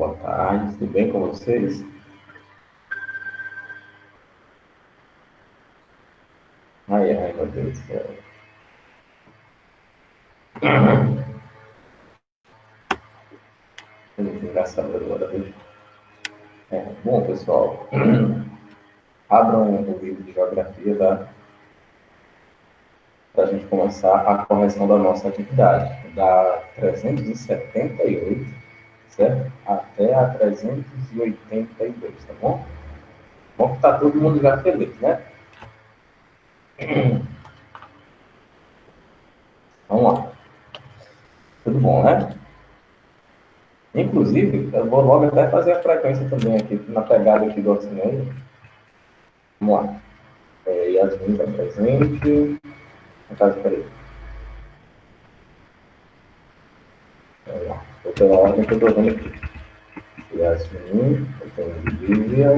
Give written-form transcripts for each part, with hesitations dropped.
Boa tarde, tudo bem com vocês? Ai, meu Deus do céu. Muito engraçado agora, viu? Bom, pessoal, abram o livro de geografia para a gente começar a correção da nossa atividade, da 378, certo? Até a 382, tá bom? Bom que tá todo mundo já feliz, né? Vamos lá. Tudo bom, né? Inclusive, eu vou logo até fazer a frequência também aqui, na pegada aqui do oceano. Vamos lá. Yasmin está presente. No caso, peraí. Vamos lá. Vou pela ordem que eu estou vendo aqui. Yasmin, eu tenho Lívia,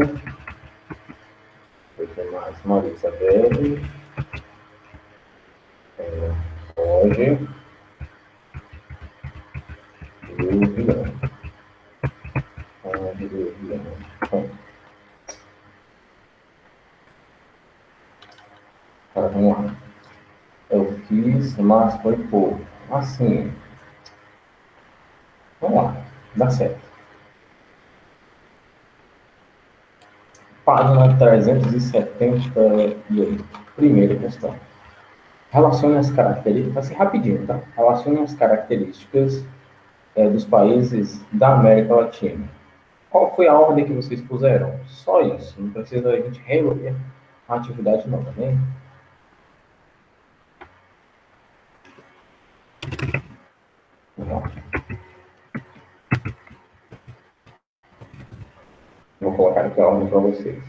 eu tenho mais Maria Isabel, tenho Roger, Lívia, Lívia. Tá, vamos lá. Eu fiz, mas foi pouco. Assim, vamos lá. Dá certo. Página 378. Primeira questão. Relacione as características, vai ser rapidinho, tá? Relacione as características dos países da América Latina. Qual foi a ordem que vocês puseram? Só isso. Não precisa a gente reler a atividade não, tá bem? Vou colocar aqui a ordem para vocês.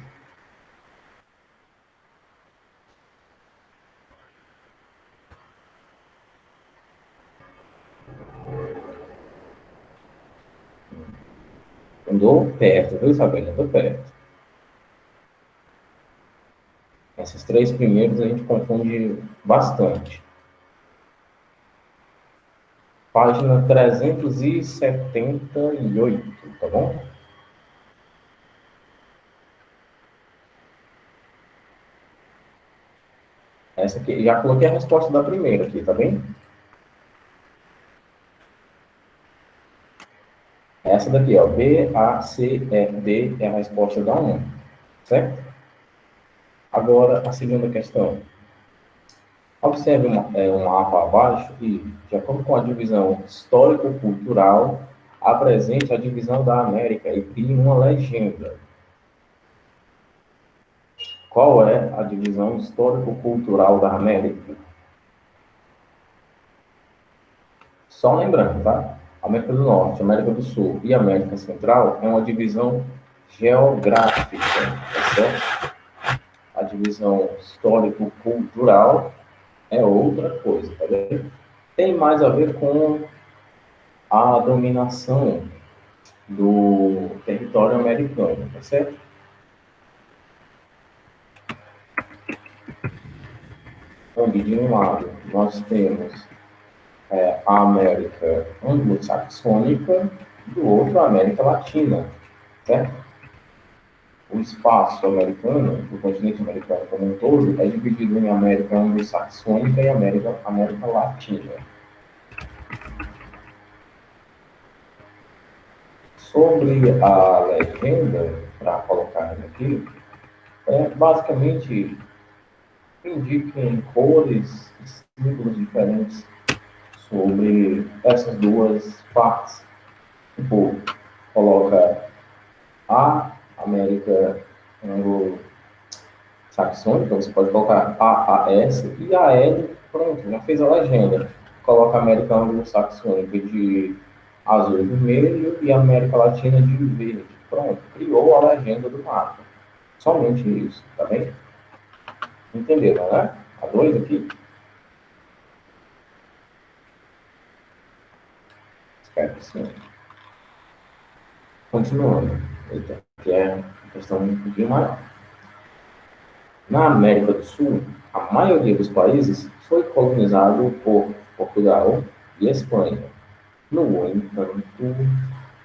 Andou perto, viu, Isabela? Andou perto. Esses três primeiros a gente confunde bastante. Página 378, tá bom? Essa aqui, já coloquei a resposta da primeira aqui, tá bem? Essa daqui, ó, B, A, C, E, D é a resposta da 1, certo? Agora, a segunda questão. Observe um mapa abaixo e, de acordo com a divisão histórico-cultural, apresente a divisão da América e crie uma legenda. Qual é a divisão histórico-cultural da América? Só lembrando, tá? América do Norte, América do Sul e América Central é uma divisão geográfica, tá certo? A divisão histórico-cultural é outra coisa, tá vendo? Tem mais a ver com a dominação do território americano, tá certo? Então, de um lado, nós temos a América anglo-saxônica, do outro, a América Latina, certo? O espaço americano, o continente americano como um todo, é dividido em América anglo-saxônica e América Latina. Sobre a legenda, para colocar aqui, basicamente indica em cores e símbolos diferentes sobre essas duas partes. Tipo, coloca a América anglo-saxônica, você pode colocar AAS e AL, pronto, já fez a legenda. Coloca a América anglo-saxônica de azul e vermelho e a América Latina de verde. Pronto, criou a legenda do mapa. Somente isso, tá bem? Entenderam, né? A 2 aqui? Espero que sim. Continuando. Eita, que é uma questão um pouquinho maior. Na América do Sul, a maioria dos países foi colonizado por Portugal e Espanha. No entanto,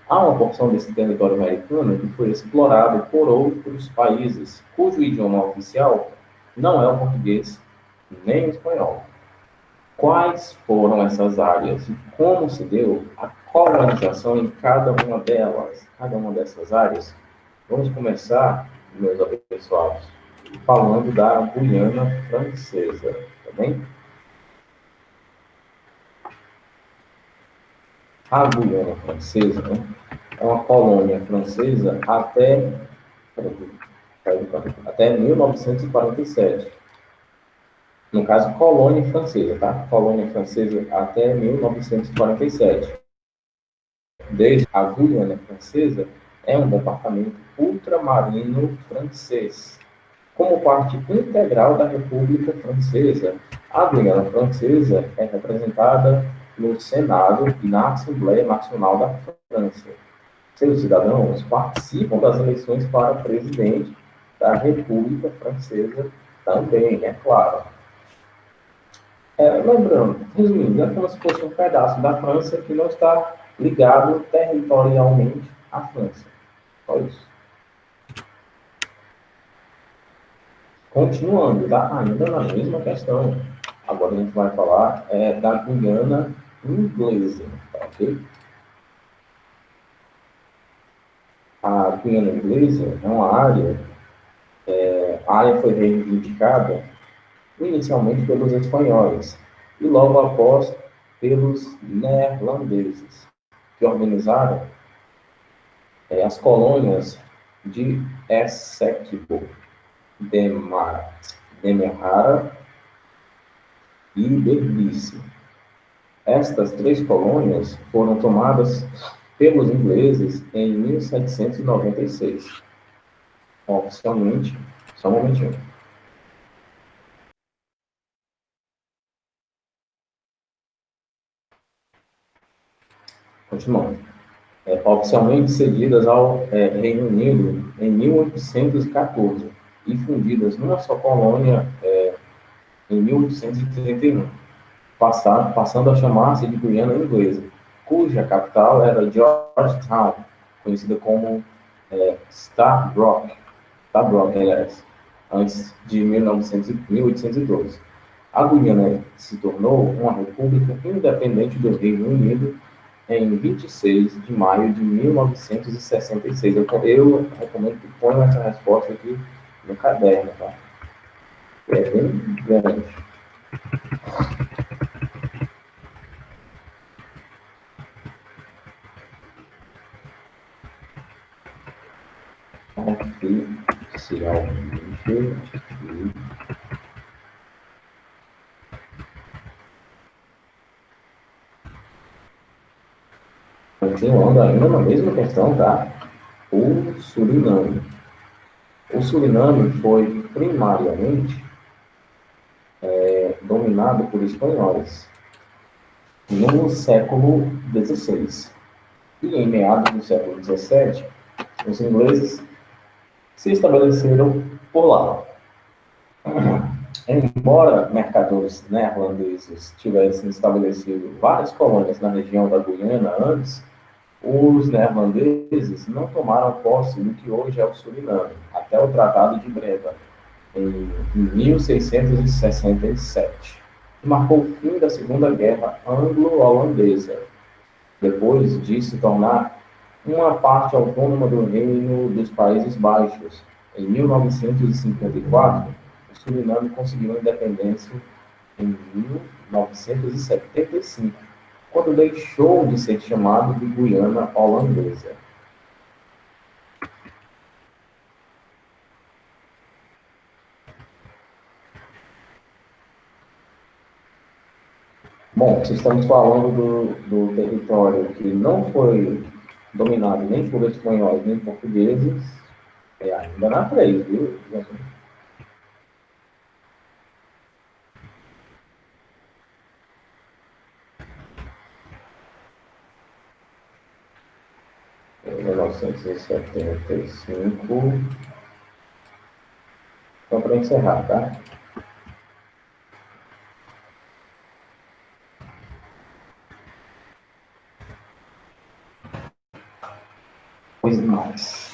Há uma porção desse território americano que foi explorado por outros países, cujo idioma oficial não é o português nem o espanhol. Quais foram essas áreas e como se deu a colonização em cada uma delas, cada uma dessas áreas? Vamos começar, meus abençoados, falando da Guiana Francesa, tá bem? A Guiana Francesa, né, é uma colônia francesa até 1947. No caso, colônia francesa, tá? Colônia francesa até 1947. Desde a Guiana Francesa é um departamento ultramarino francês. Como parte integral da República Francesa, a Guiana Francesa é representada no Senado e na Assembleia Nacional da França. Seus cidadãos participam das eleições para presidente da República Francesa também, é claro. Lembrando, resumindo, é como se fosse um pedaço da França que não está ligado territorialmente à França. Só isso. Continuando, tá? Ainda na mesma questão. Agora a gente vai falar da Guiana Inglesa, tá, ok? A Guiana Inglesa é uma área, a área foi reivindicada inicialmente pelos espanhóis e logo após pelos neerlandeses, que organizaram as colônias de Essequibo, Demerara e Berbice. Estas três colônias foram tomadas pelos ingleses em 1796. Oficialmente, só um momentinho. Continuando. Oficialmente cedidas ao Reino Unido em 1814 e fundidas numa só colônia em 1831, passando a chamar-se de Guiana Inglesa, cuja capital era Georgetown, conhecida como Starbrook, aliás, antes de 1812. A Guiana se tornou uma república independente do Reino Unido em 26 de maio de 1966. Eu recomendo que ponham essa resposta aqui no caderno, tá? É bem grande. Oficialmente. Continuando ainda na mesma questão, tá? O Suriname. O Suriname foi primariamente dominado por espanhóis no século XVI. E em meados do século XVII, os ingleses se estabeleceram por lá. Embora mercadores neerlandeses tivessem estabelecido várias colônias na região da Guiana antes, os neerlandeses não tomaram posse do que hoje é o Suriname, até o Tratado de Breda, em 1667, que marcou o fim da Segunda Guerra Anglo-Holandesa, depois de se tornar uma parte autônoma do Reino dos Países Baixos. Em 1954, o Suriname conseguiu a independência em 1975, quando deixou de ser chamado de Guiana Holandesa. Bom, se estamos falando do território que não foi dominado nem por espanhóis nem portugueses, é ainda na frente, viu? 1975. Então, para encerrar, tá? mais e mais.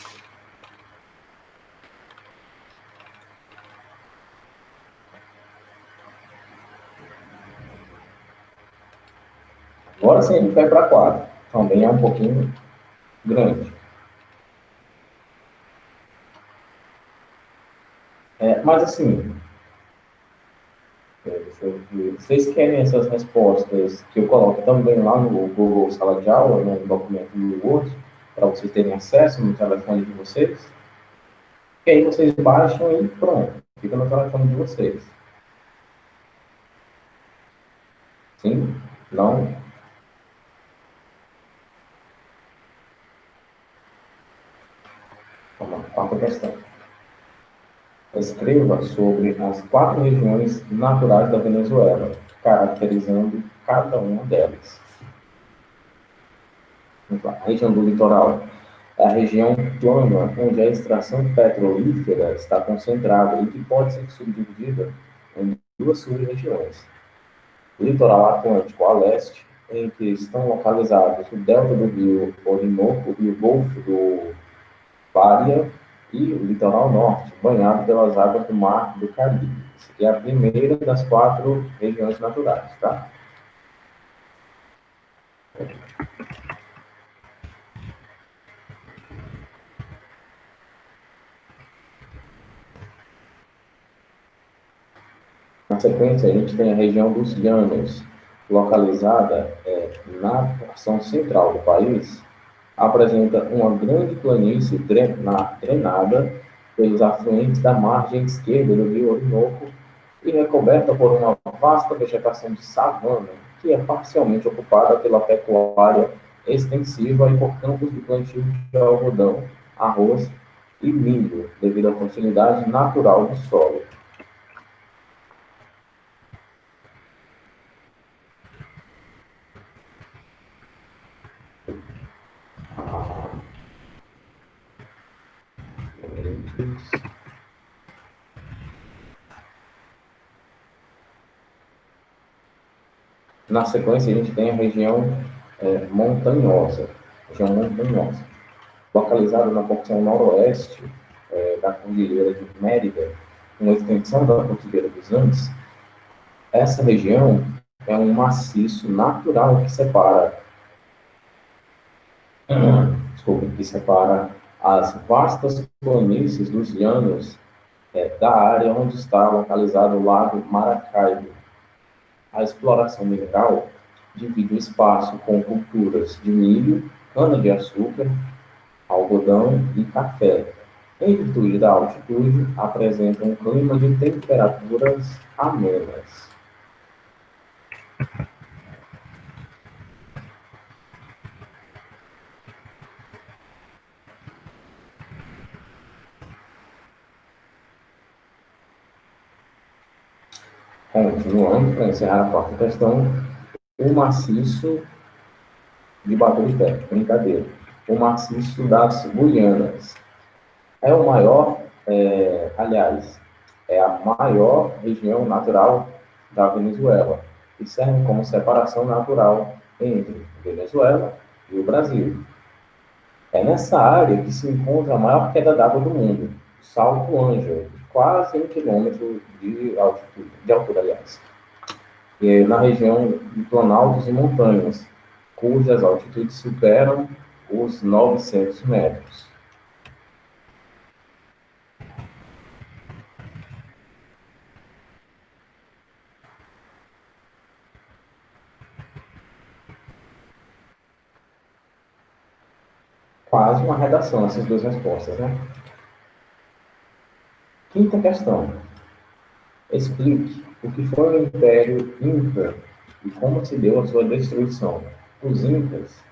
Agora sim, ele vai para 4. Também é um pouquinho grande. Mas assim, vocês querem essas respostas que eu coloco também lá no Google Sala de Aula, no documento do Word, para vocês terem acesso no telefone de vocês? E aí vocês baixam e pronto, fica no telefone de vocês. Sim? Não? Vamos lá, quarta questão. Escreva sobre as 4 regiões naturais da Venezuela, caracterizando cada uma delas. A região do litoral é a região plana onde a extração petrolífera está concentrada e que pode ser subdividida em 2 sub-regiões. O litoral atlântico a leste, em que estão localizados o delta do rio Orinoco e o golfo do Paria, e o litoral norte, banhado pelas águas do Mar do Caribe. Essa aqui é a primeira das 4 regiões naturais, tá? Na sequência, a gente tem a região dos Llanos, localizada na porção central do país, apresenta uma grande planície drenada pelos afluentes da margem esquerda do rio Orinoco e recoberta por uma vasta vegetação de savana, que é parcialmente ocupada pela pecuária extensiva e por campos de plantio de algodão, arroz e milho, devido à fertilidade natural do solo. Na sequência, a gente tem a região montanhosa, localizada na porção noroeste da Cordilheira de Mérida, uma extensão da Cordilheira dos Andes. Essa região é um maciço natural que separa as vastas planícies dos llanos da área onde está localizado o Lago Maracaibo. A exploração mineral divide o espaço com culturas de milho, cana-de-açúcar, algodão e café. Em virtude da altitude, apresenta um clima de temperaturas amenas. Continuando, para encerrar a quarta questão, o maciço de Baturité, brincadeira. O maciço das Guianas é o maior, aliás, é a maior região natural da Venezuela e serve como separação natural entre Venezuela e o Brasil. É nessa área que se encontra a maior queda d'água do mundo, o Salto Ângelo, de quase 1 quilômetro de altitude, de altura, aliás. E na região de planaltos e montanhas, cujas altitudes superam os 900 metros. Quase uma redação, essas 2 respostas, né? Quinta questão. Explique o que foi o Império Inca e como se deu a sua destruição. Os Incas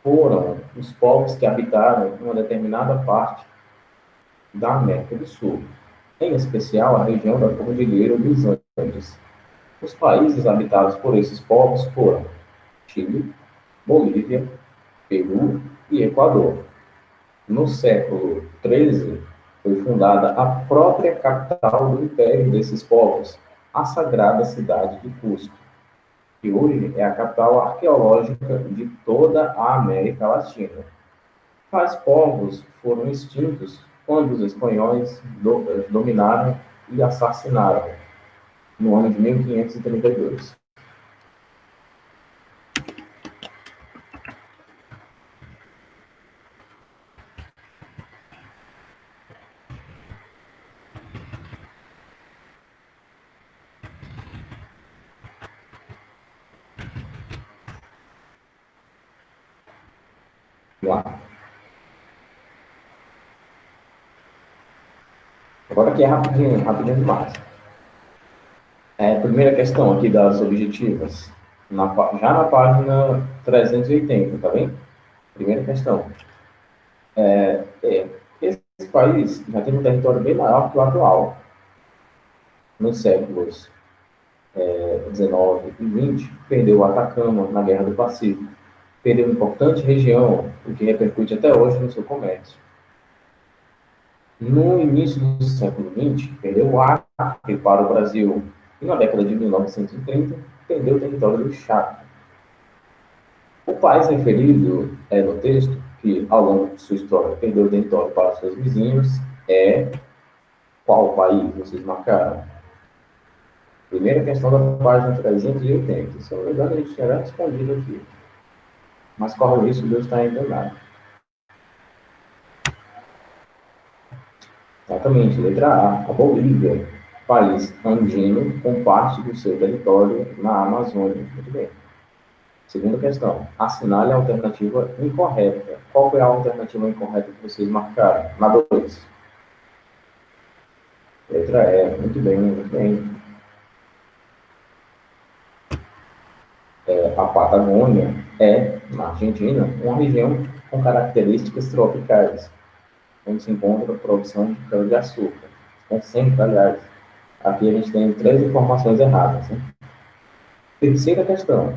foram os povos que habitaram uma determinada parte da América do Sul, em especial a região da Cordilheira dos Andes. Os países habitados por esses povos foram Chile, Bolívia, Peru e Equador. No século XIII, foi fundada a própria capital do império desses povos, a sagrada cidade de Cusco, que hoje é a capital arqueológica de toda a América Latina. Tais povos foram extintos quando os espanhóis dominaram e assassinaram, no ano de 1532. Vamos lá. Agora aqui é rapidinho, rapidinho demais. Primeira questão aqui das objetivas. Já na página 380, tá bem? Primeira questão. Esse país já tem um território bem maior que o atual. Nos séculos 19 e 20, perdeu o Atacama na Guerra do Pacífico. Perdeu uma importante região, o que repercute até hoje no seu comércio. No início do século XX, perdeu o Acre para o Brasil. E na década de 1930, perdeu o território do Chaco. O país referido no texto, que ao longo de sua história perdeu o território para seus vizinhos, é qual país vocês marcaram? Primeira questão da página 380. Se eu não me engano, a gente tinha respondido aqui. Mas corre o risco de eu estar enganado. Exatamente, letra A Bolívia, país andino com parte do seu território na Amazônia. Muito bem. Segunda questão, assinale a alternativa incorreta. Qual foi a alternativa incorreta que vocês marcaram? Na 2. Letra E, muito bem, muito bem. A Patagônia é, na Argentina, uma região com características tropicais, onde se encontra a produção de cana-de-açúcar. Concentra, aliás. Aqui a gente tem 3 informações erradas. Né? Terceira questão.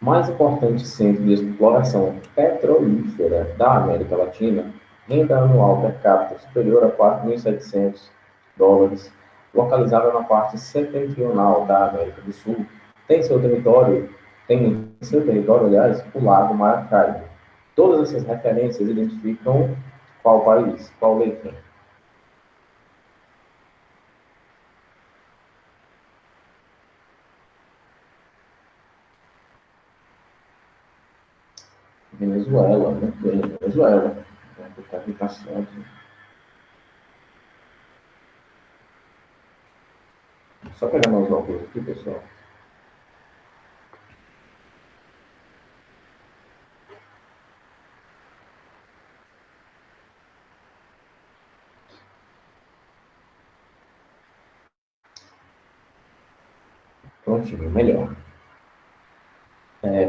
Mais importante centro de exploração petrolífera da América Latina, renda anual per capita superior a $4.700, localizada na parte setentrional da América do Sul, tem em seu território, aliás, o Lago Maracaibo. Todas essas referências identificam qual país, qual letra? Venezuela, muito bem, Venezuela. Aqui está certo. Só pegar meus óculos aqui, pessoal. Prontinho, melhor.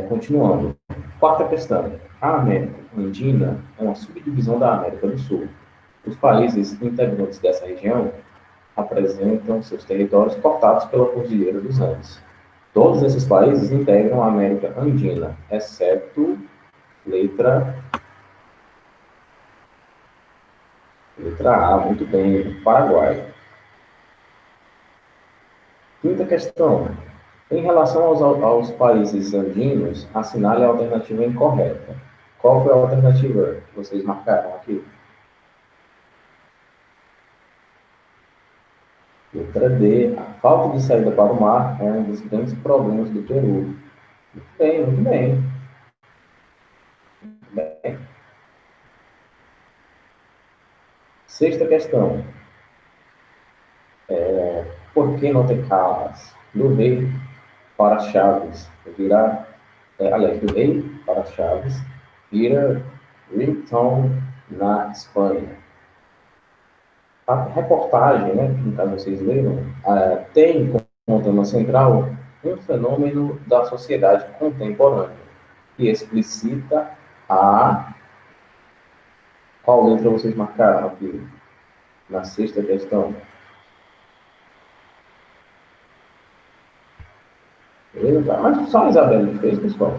Continuando. Quarta questão. A América Andina é uma subdivisão da América do Sul. Os países integrantes dessa região apresentam seus territórios cortados pela Cordilheira dos Andes. Todos esses países integram a América Andina, exceto letra A, muito bem, Paraguai. Quinta questão. Em relação aos países andinos, assinale a alternativa incorreta. Qual foi a alternativa que vocês marcaram aqui? Letra D. A falta de saída para o mar é um dos grandes problemas do Peru. Muito bem, muito bem. Muito bem. Sexta questão. Por que não tem calas? Do rei para Chaves vira, aliás, do rei para Chaves vira ringtone na Espanha. A reportagem, né, que no caso vocês leram, tem como tema central um fenômeno da sociedade contemporânea, que explicita a... Qual letra vocês marcaram aqui na sexta questão? Beleza? Mas só a Isabela fez, pessoal.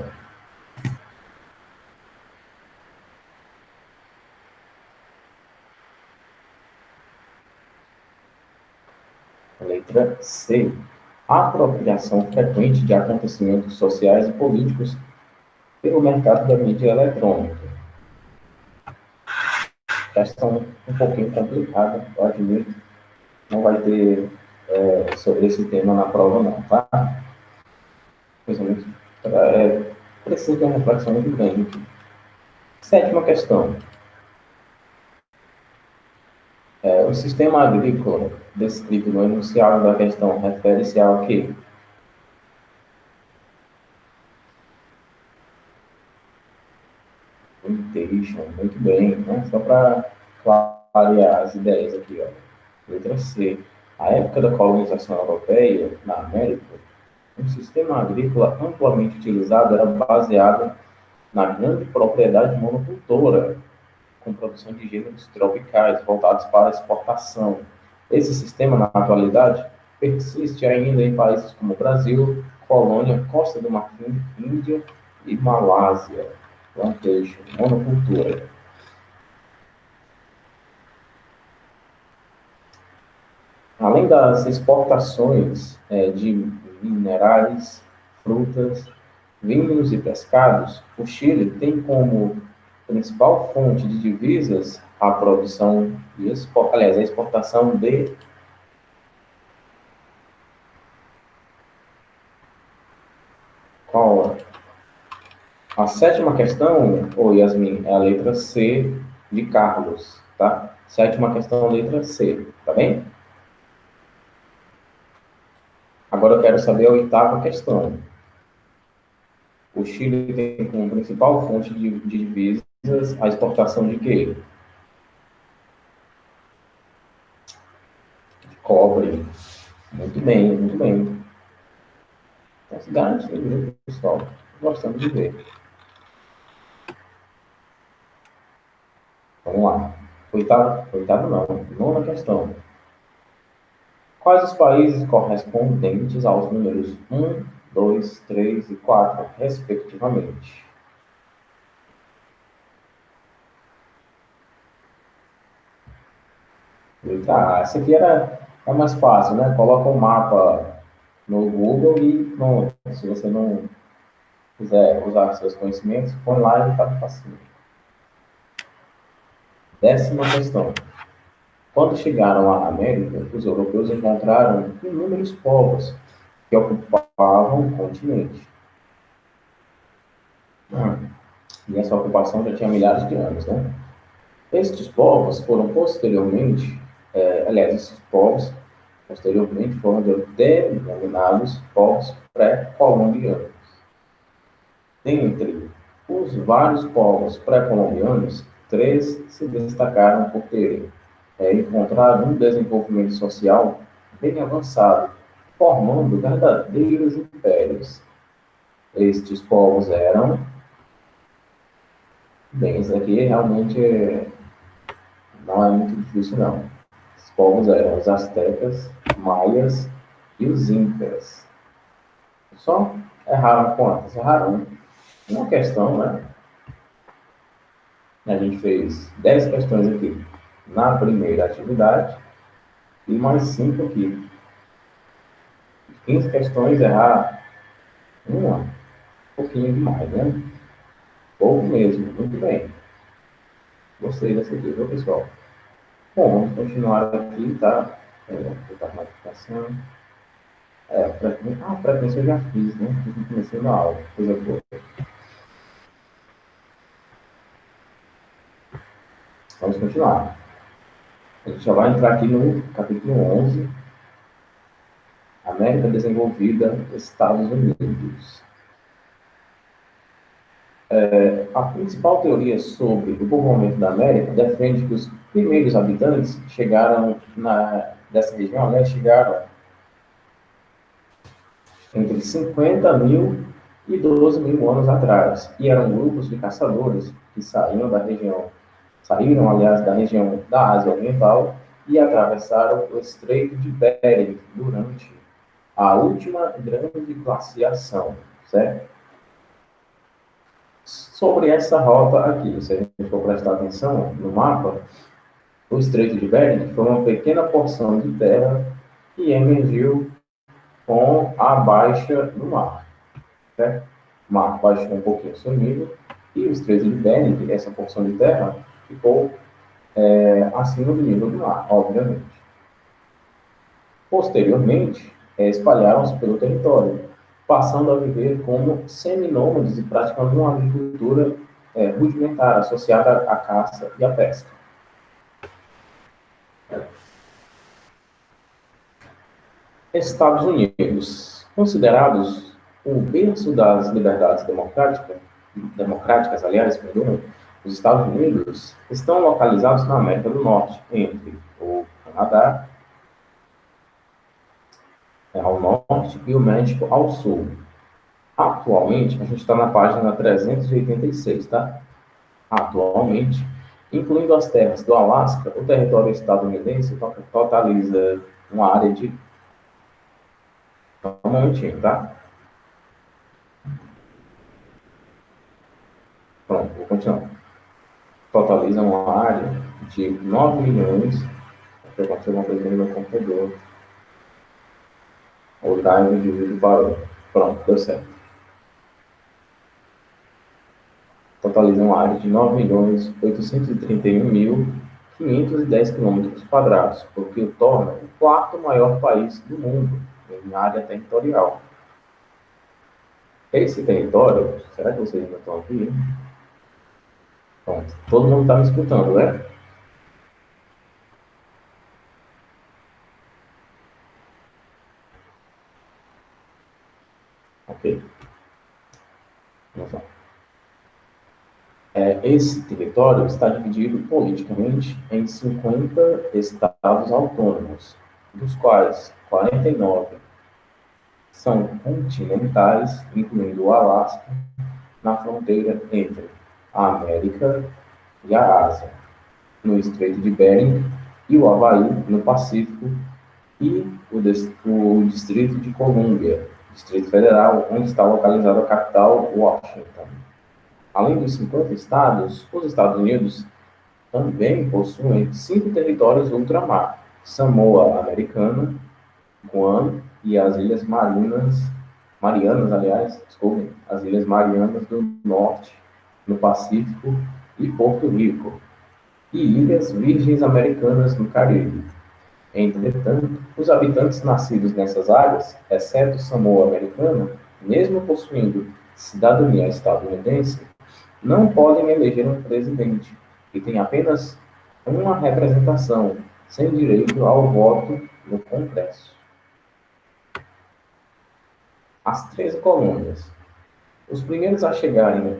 Letra C. A apropriação frequente de acontecimentos sociais e políticos pelo mercado da mídia eletrônica. questão um pouquinho complicada, eu admito. Não vai ter sobre esse tema na prova, não, tá? Principalmente, precisa de uma reflexão muito grande. Sétima questão. O sistema agrícola descrito no enunciado da questão refere-se ao quê? Limitation, muito bem, né? Só para clarear as ideias aqui, ó. Letra C. A época da colonização europeia na América, um sistema agrícola amplamente utilizado era baseado na grande propriedade monocultora, com produção de gêneros tropicais voltados para a exportação. Esse sistema, na atualidade, persiste ainda em países como Brasil, Polônia, Costa do Marfim, Índia e Malásia. Plantation, monocultura. Além das exportações de minerais, frutas, vinhos e pescados, o Chile tem como principal fonte de divisas a produção e a exportação de cola. A sétima questão, Yasmin, é a letra C de Carlos, tá? Sétima questão, letra C, tá bem? Agora eu quero saber a oitava questão. O Chile tem como principal fonte de divisas a exportação de quê? De cobre. Muito bem, muito bem. Então, se garantindo, pessoal. Gostamos de ver. Vamos lá. Oitava não. Nona questão. Quais os países correspondentes aos números 1, 2, 3 e 4, respectivamente? Tá, essa aqui é mais fácil, né? Coloca um mapa no Google e pronto. Se você não quiser usar seus conhecimentos, põe lá e tá facinho. Décima questão. Quando chegaram à América, os europeus encontraram inúmeros povos que ocupavam o continente. E essa ocupação já tinha milhares de anos, né? Estes povos foram posteriormente, esses povos posteriormente foram denominados povos pré-colombianos. Dentre os vários povos pré-colombianos, 3 se destacaram por terem encontrado um desenvolvimento social bem avançado, formando verdadeiros impérios. Estes povos eram, bem, isso aqui realmente não é muito difícil, não. Os povos eram os astecas, maias e os incas. Só erraram quantas? Erraram uma questão, né? A gente fez 10 questões aqui na primeira atividade e mais 5 aqui. 15 questões, errar uma, um pouquinho demais, né? Pouco mesmo, muito bem. Gostei dessa aqui, viu, pessoal? Bom, vamos continuar aqui, tá? Botar uma aplicação. Frequência eu já fiz, né? Eu comecei na aula, coisa boa. Vamos continuar. A gente já vai entrar aqui no capítulo 11, América Desenvolvida, Estados Unidos. A principal teoria sobre o povoamento da América defende que os primeiros habitantes dessa região, né, chegaram entre 50 mil e 12 mil anos atrás, e eram grupos de caçadores que saíram, aliás, da região da Ásia Oriental e atravessaram o Estreito de Bering durante a última grande glaciação, certo? Sobre essa rota aqui, se a gente for prestar atenção no mapa, o Estreito de Bering foi uma pequena porção de terra que emergiu com a baixa do mar, certo? O mar baixou um pouquinho seu nível e o Estreito de Bering, essa porção de terra, ficou acima do nível do mar, obviamente. Posteriormente, espalharam-se pelo território, passando a viver como seminômades e praticando uma agricultura rudimentar, associada à caça e à pesca. Estados Unidos, considerados o berço das liberdades democráticas, aliás, perdão, os Estados Unidos estão localizados na América do Norte, entre o Canadá ao norte e o México ao sul. Atualmente, a gente está na página 386, tá? Atualmente, incluindo as terras do Alasca, o território estadunidense totaliza uma área de... Um momentinho, tá? Pronto, vou continuar. Totaliza uma área de 9 milhões... Deixa eu acontecer uma coisa no meu computador. O drive de vídeo parou. Pronto, deu certo. Totaliza uma área de 9.831.510 km², o que o torna o quarto maior país do mundo em área territorial. Esse território, será que vocês ainda estão aqui? Pronto, todo mundo está me escutando, né? Ok. Vamos lá. Esse território está dividido politicamente em 50 estados autônomos, dos quais 49 são continentais, incluindo o Alasca, na fronteira entre a América e a Ásia, no Estreito de Bering, e o Havaí, no Pacífico, e o Distrito de Colômbia, Distrito Federal, onde está localizada a capital, Washington. Além dos 50 estados, os Estados Unidos também possuem 5 territórios ultramar: Samoa Americana, Guam e as Ilhas Marianas, as Ilhas Marianas do Norte, no Pacífico, e Porto Rico, e Ilhas Virgens Americanas no Caribe. Entretanto, os habitantes nascidos nessas áreas, exceto Samoa Americana, mesmo possuindo cidadania estadunidense, não podem eleger um presidente, e têm apenas uma representação, sem direito ao voto no Congresso. As 13 colônias. Os primeiros a chegarem,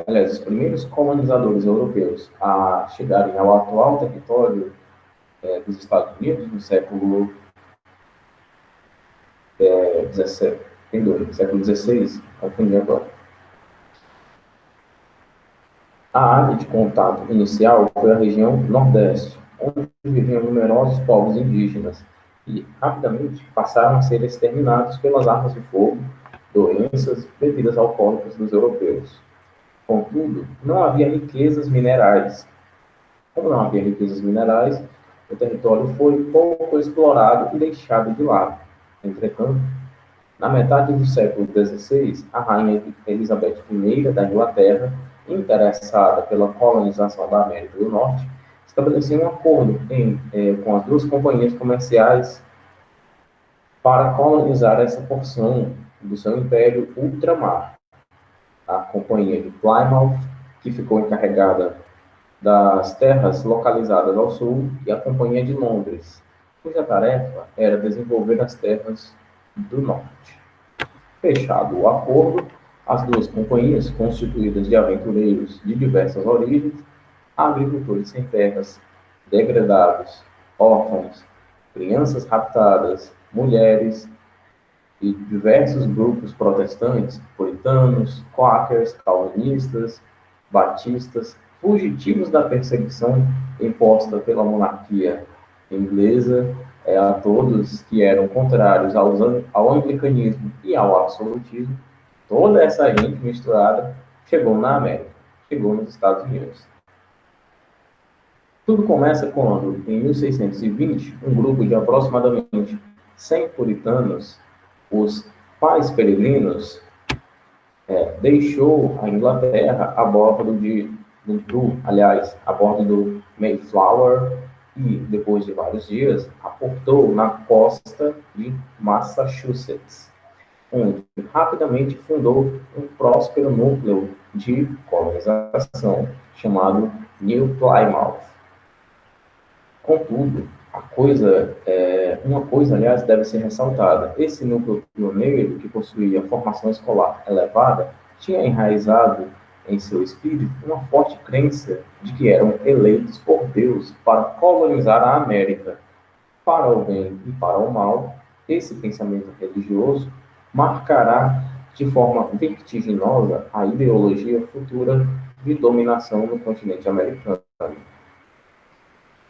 os primeiros colonizadores europeus a chegarem ao atual território dos Estados Unidos, no século século XVI, aprendi agora. A área de contato inicial foi a região Nordeste, onde viviam numerosos povos indígenas, e rapidamente passaram a ser exterminados pelas armas de fogo, doenças, bebidas alcoólicas dos europeus. Contudo, não havia riquezas minerais. Como não havia riquezas minerais, o território foi pouco explorado e deixado de lado. Entretanto, na metade do século XVI, a rainha Elizabeth I da Inglaterra, interessada pela colonização da América do Norte, estabeleceu um acordo com as duas companhias comerciais para colonizar essa porção do seu império ultramar. A Companhia de Plymouth, que ficou encarregada das terras localizadas ao sul, e a Companhia de Londres, cuja tarefa era desenvolver as terras do norte. Fechado o acordo, as duas companhias, constituídas de aventureiros de diversas origens, agricultores sem terras, degradados, órfãos, crianças raptadas, mulheres e diversos grupos protestantes, puritanos, quakers, calvinistas, batistas, fugitivos da perseguição imposta pela monarquia inglesa, a todos que eram contrários ao anglicanismo e ao absolutismo. Toda essa gente misturada chegou na América, chegou nos Estados Unidos. Tudo começa quando, em 1620, um grupo de aproximadamente 100 puritanos, os pais peregrinos, deixou a Inglaterra a bordo de aliás, a bordo do Mayflower, e, depois de vários dias, aportou na costa de Massachusetts, onde rapidamente fundou um próspero núcleo de colonização chamado New Plymouth. Contudo, uma coisa, aliás, deve ser ressaltada. Esse núcleo pioneiro, que possuía formação escolar elevada, tinha enraizado em seu espírito uma forte crença de que eram eleitos por Deus para colonizar a América. Para o bem e para o mal, esse pensamento religioso marcará de forma vertiginosa a ideologia futura de dominação no continente americano.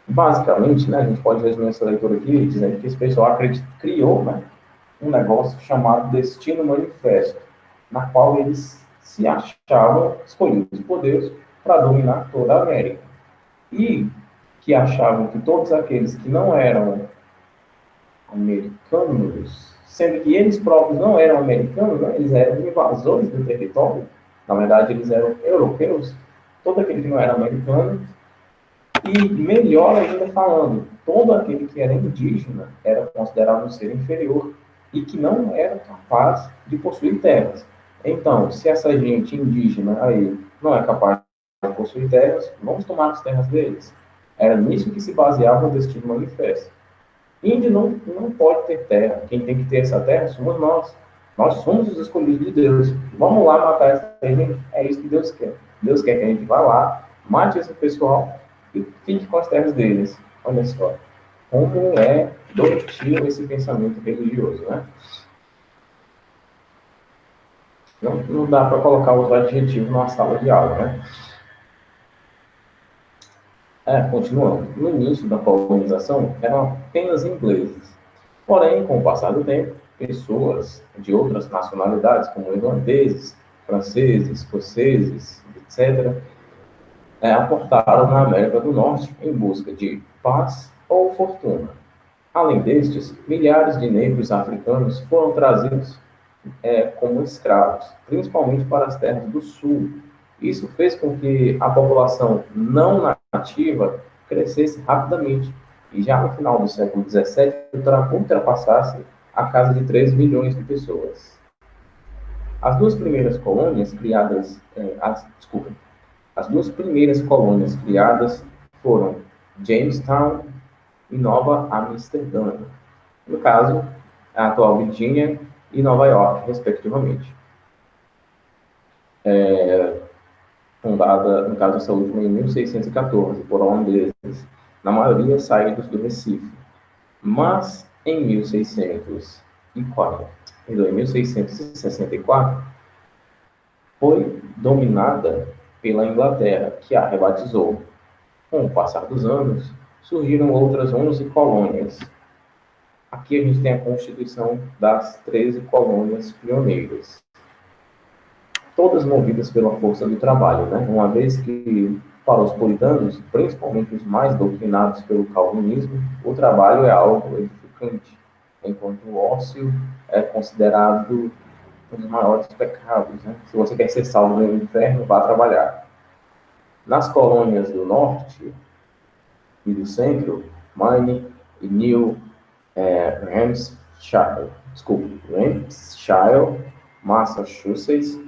Basicamente, né, a gente pode resumir essa leitura aqui dizendo que esse pessoal criou, né, um negócio chamado Destino Manifesto, na qual eles se achavam escolhidos por Deus para dominar toda a América. E que achavam que todos aqueles que não eram americanos, sendo que eles próprios não eram americanos, né, eles eram invasores do território, na verdade eles eram europeus, todo aquele que não era americano. E melhor ainda falando, todo aquele que era indígena era considerado um ser inferior e que não era capaz de possuir terras. Então, se essa gente indígena aí não é capaz de possuir terras, vamos tomar as terras deles. Era nisso que se baseava o Destino Manifesto. Índio não pode ter terra. Quem tem que ter essa terra somos nós. Nós somos os escolhidos de Deus. Vamos lá matar essa gente. É isso que Deus quer. Deus quer que a gente vá lá, mate esse pessoal e fique com as terras deles. Olha só. Como é doentio esse pensamento religioso, né? Não dá para colocar outro adjetivo numa sala de aula, né? Continuando. No início da colonização, eram apenas ingleses. Porém, com o passar do tempo, pessoas de outras nacionalidades, como irlandeses, franceses, escoceses, etc., aportaram na América do Norte em busca de paz ou fortuna. Além destes, milhares de negros africanos foram trazidos como escravos, principalmente para as terras do sul. Isso fez com que a população não nativa crescesse rapidamente e já no final do século XVII ultrapassasse a casa de 3 milhões de pessoas. As duas primeiras colônias criadas, as duas primeiras colônias criadas foram Jamestown e Nova Amsterdã, no caso, a atual Virgínia e Nova York, respectivamente. Fundada, no caso, essa última em 1614, por holandeses, na maioria saídos do Recife. Mas, em 1664, foi dominada pela Inglaterra, que a rebatizou. Com o passar dos anos, surgiram outras 11 colônias. Aqui a gente tem a constituição das 13 colônias pioneiras. Todas movidas pela força do trabalho, né? Uma vez que, para os puritanos, principalmente os mais doutrinados pelo calvinismo, o trabalho é algo edificante, enquanto o ócio é considerado um dos maiores pecados, né? Se você quer ser salvo do inferno, vá trabalhar. Nas colônias do norte e do centro, Maine e New Hampshire, Massachusetts,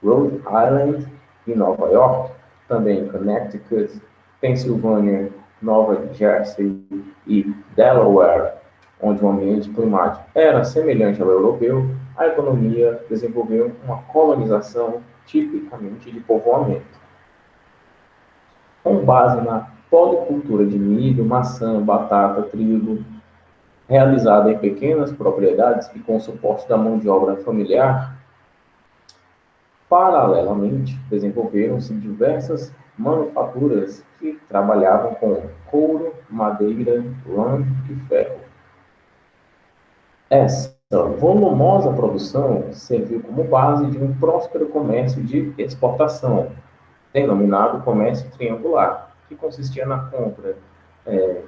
Rhode Island e Nova York, também Connecticut, Pensilvânia, Nova Jersey e Delaware, onde o ambiente climático era semelhante ao europeu, a economia desenvolveu uma colonização tipicamente de povoamento. Com base na policultura de milho, maçã, batata, trigo, realizada em pequenas propriedades e com o suporte da mão de obra familiar, paralelamente, desenvolveram-se diversas manufaturas que trabalhavam com couro, madeira, lã e ferro. Essa volumosa produção serviu como base de um próspero comércio de exportação, denominado comércio triangular, que consistia na compra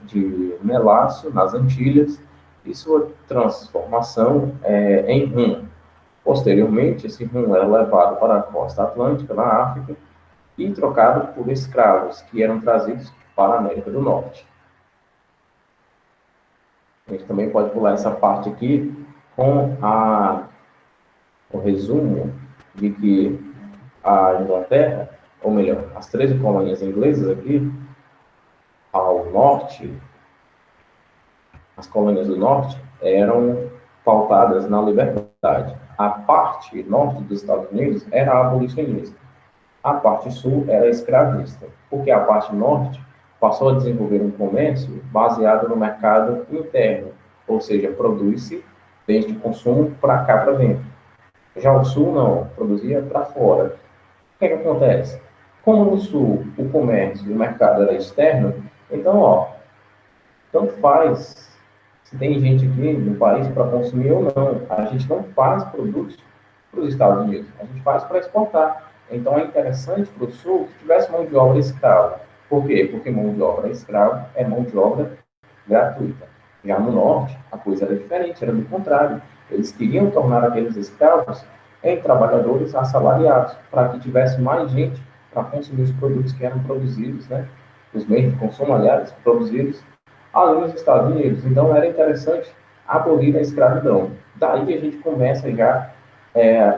de melaço nas Antilhas e sua transformação em rum. Posteriormente, esse rum era levado para a costa atlântica, na África, e trocado por escravos que eram trazidos para a América do Norte. A gente também pode pular essa parte aqui com o resumo de que a Inglaterra, ou melhor, as 13 colônias inglesas aqui, ao norte, as colônias do norte eram pautadas na liberdade. A parte norte dos Estados Unidos era abolicionista. A parte sul era escravista, porque a parte norte passou a desenvolver um comércio baseado no mercado interno, ou seja, produz-se desde consumo para cá para dentro. Já o sul não, produzia para fora. O que é que acontece? Como no sul o comércio e o mercado era externo, então, tanto faz se tem gente aqui no país para consumir ou não. A gente não faz produtos para os Estados Unidos, a gente faz para exportar. Então é interessante para o Sul que tivesse mão de obra escrava. Por quê? Porque mão de obra escrava é mão de obra gratuita. Já no Norte, a coisa era diferente, era do contrário. Eles queriam tornar aqueles escravos em trabalhadores assalariados, para que tivesse mais gente para consumir os produtos que eram produzidos, né? Os meios de consumo, aliás, produzidos ali nos Estados Unidos. Então, era interessante abolir a escravidão. Daí a gente começa já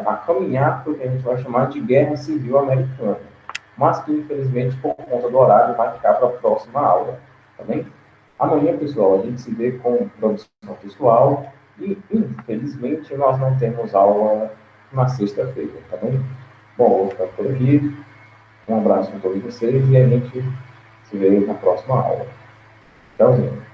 a caminhar para o que a gente vai chamar de Guerra Civil Americana, mas que, infelizmente, por conta do horário, vai ficar para a próxima aula. Tá bem? Amanhã, pessoal, a gente se vê com produção textual e, infelizmente, nós não temos aula na sexta-feira, tá bem? Bom, vou ficar por aqui. Um abraço a todos vocês e a gente se vê na próxima aula. Tchauzinho.